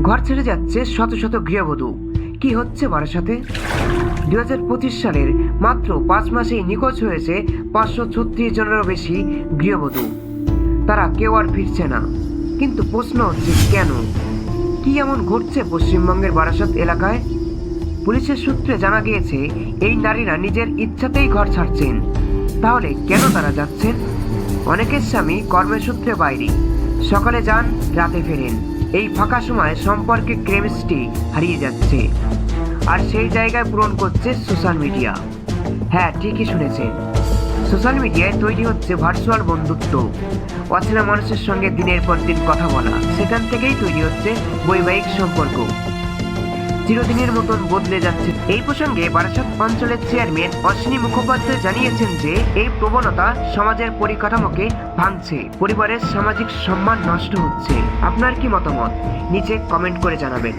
ঘর ছেড়ে যাচ্ছে শত শত গৃহবধূ। কি হচ্ছে বারাসাতে? 2025 সালের মাত্র 5 মাসেই নিখোঁজ হয়েছে 536 জনেরও বেশি গৃহবধূ। তারা কেউ আর ফিরছে না। কিন্তু প্রশ্ন হচ্ছে কেন? কি এমন ঘটছে পশ্চিমবঙ্গের বারাসাত এলাকায়? পুলিশের সূত্রে জানা গিয়েছে এই নারীরা নিজের ইচ্ছাতেই ঘর ছাড়ছেন। তাহলে কেন তারা যাচ্ছেন? অনেকের স্বামী কর্মের সূত্রে বাইরে, সকালে যান, রাতে ফেরেন। এই ফাঁকা সময়ে সম্পর্কে কেমিস্ট্রি হারিয়ে যাচ্ছে, আর সেই জায়গায় পূরণ করছে সোশ্যাল মিডিয়া। হ্যাঁ, ঠিকই শুনেছেন, সোশ্যাল মিডিয়ায় তৈরি হচ্ছে ভার্চুয়াল বন্ধুত্ব। অচেনা মানুষের সঙ্গে দিনের পর দিন কথা বলা, সেখান থেকেই তৈরি হচ্ছে বৈবাহিক সম্পর্ক। চিরদিনের মতন বদলে যাচ্ছে। এই প্রসঙ্গে বারাসাত অঞ্চলের চেয়ারম্যান অশ্বিনী মুখোপাধ্যায় জানিয়েছেন যে এই প্রবণতা সমাজের পরিকাঠামোকে ভাঙছে, পরিবারের সামাজিক সম্মান নষ্ট হচ্ছে। আপনার কি মতামত? নিচে কমেন্ট করে জানাবেন।